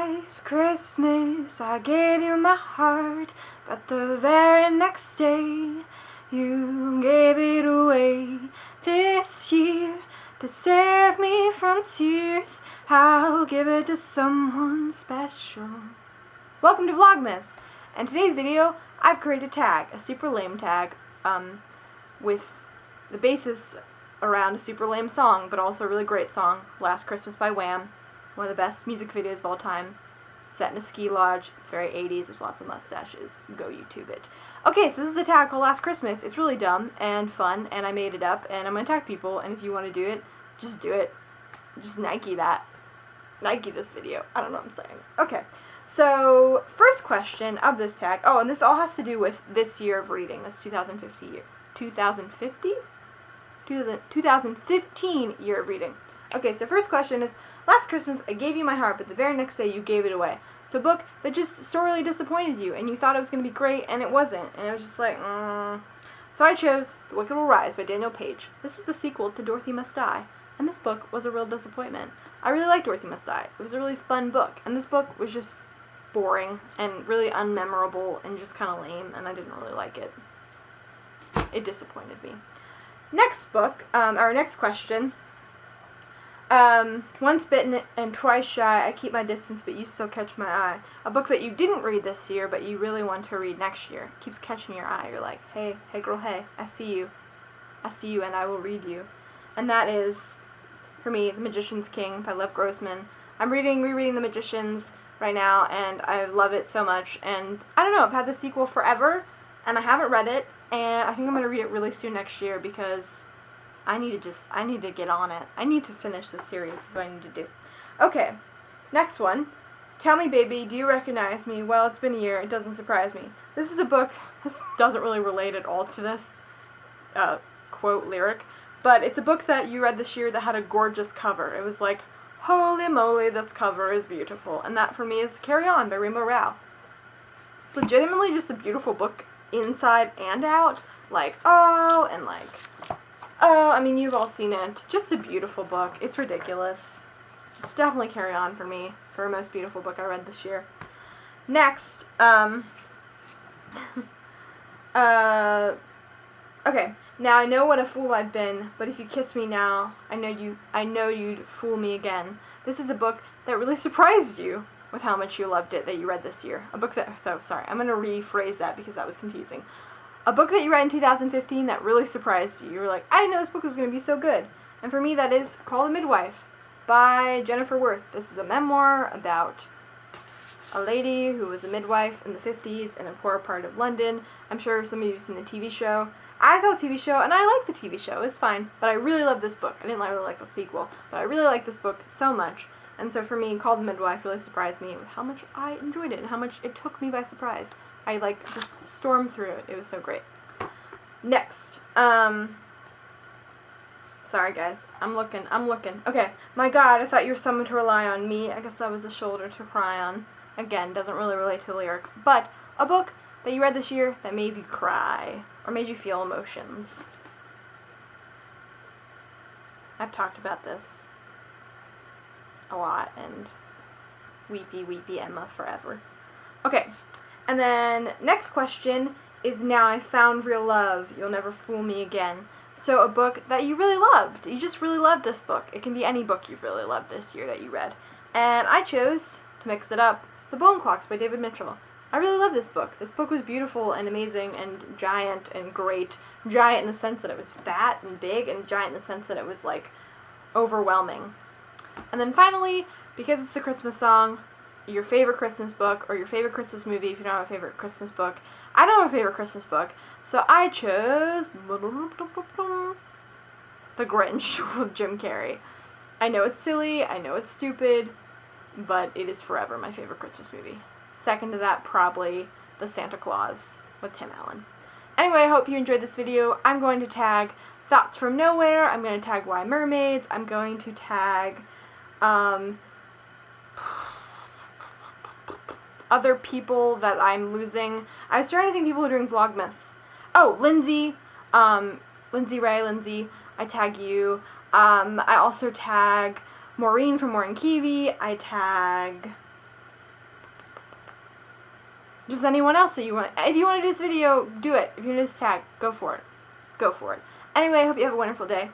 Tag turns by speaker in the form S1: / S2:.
S1: Last Christmas I gave you my heart, but the very next day you gave it away. This year, to save me from tears, I'll give it to someone special. Welcome to Vlogmas, and today's video I've created a tag, a super lame tag, with the basis around a super lame song, but also a really great song, Last Christmas by Wham. One of the best music videos of all time. Set in a ski lodge. It's very 80s. There's lots of mustaches. Go YouTube it. Okay, so this is a tag called Last Christmas. It's really dumb and fun, and I made it up, and I'm going to tag people, and if you want to do it, just do it. Just Nike that. Nike this video. I don't know what I'm saying. Okay, so first question of this tag. Oh, and this all has to do with this year of reading. This 2050 year. 2015 year of reading. Okay, so first question is, last Christmas I gave you my heart, but the very next day you gave it away. So a book that just sorely disappointed you, and you thought it was going to be great, and it wasn't. And it was just like, So I chose The Wicked Will Rise by Daniel Page. This is the sequel to Dorothy Must Die, and this book was a real disappointment. I really liked Dorothy Must Die. It was a really fun book, and this book was just boring and really unmemorable and just kind of lame, and I didn't really like it. It disappointed me. Next book, or next question. Once Bitten and Twice Shy, I Keep My Distance, But You Still Catch My Eye. A book that you didn't read this year, but you really want to read next year. Keeps catching your eye. You're like, hey girl, hey, I see you, and I will read you. And that is, for me, The Magician's King by Lev Grossman. I'm rereading The Magicians right now, and I love it so much. And I don't know, I've had the sequel forever, and I haven't read it, and I think I'm going to read it really soon next year because I need to get on it. I need to finish this series, is what I need to do. Okay, next one. Tell Me Baby, Do You Recognize Me? Well, it's been a year, it doesn't surprise me. This is a book, this doesn't really relate at all to this quote lyric, but it's a book that you read this year that had a gorgeous cover. It was like, holy moly, this cover is beautiful. And that for me is Carry On by Rainbow Rowell. Legitimately just a beautiful book inside and out. Like, oh, and like, oh, I mean, you've all seen it. Just a beautiful book. It's ridiculous. It's definitely Carry On for me, for a most beautiful book I read this year. Next, okay, now I know what a fool I've been, but if you kiss me now, I know you'd fool me again. This is a book that really surprised you with how much you loved it that you read this year. A book that, sorry, I'm going to rephrase that because that was confusing. A book that you read in 2015 that really surprised you. You were like, I didn't know this book was going to be so good. And for me, that is Call the Midwife by Jennifer Worth. This is a memoir about a lady who was a midwife in the 50s in a poor part of London. I'm sure some of you have seen the TV show. I saw the TV show, and I liked the TV show. It was fine, but I really love this book. I didn't really like the sequel, but I really like this book so much. And so for me, Call the Midwife really surprised me with how much I enjoyed it and how much it took me by surprise. I, just stormed through it. It was so great. Next. Sorry, guys. I'm looking. Okay. My God, I thought you were someone to rely on. Me, I guess I was a shoulder to cry on. Again, doesn't really relate to the lyric. But a book that you read this year that made you cry or made you feel emotions. I've talked about this a lot, and weepy, weepy Emma forever. Okay. And then, next question is Now I Found Real Love, You'll Never Fool Me Again. So a book that you really loved. You just really loved this book. It can be any book you've really loved this year that you read. And I chose, to mix it up, The Bone Clocks by David Mitchell. I really love this book. This book was beautiful and amazing and giant and great. Giant in the sense that it was fat and big, and giant in the sense that it was, like, overwhelming. And then finally, because it's a Christmas song, your favorite Christmas book, or your favorite Christmas movie if you don't have a favorite Christmas book. I don't have a favorite Christmas book, so I chose The Grinch with Jim Carrey. I know it's silly, I know it's stupid, but it is forever my favorite Christmas movie. Second to that, probably The Santa Claus with Tim Allen. Anyway, I hope you enjoyed this video. I'm going to tag Thoughts from Nowhere, I'm going to tag Why Mermaids, I'm going to tag, other people that I'm losing. I was trying to think people who are doing Vlogmas. Oh, Lindsay, Lindsay, I tag you. I also tag Maureen from Maureen Kiwi. I tag Just anyone else that you want. If you want to do this video, do it. If you want to do this tag, go for it. Go for it. Anyway, I hope you have a wonderful day.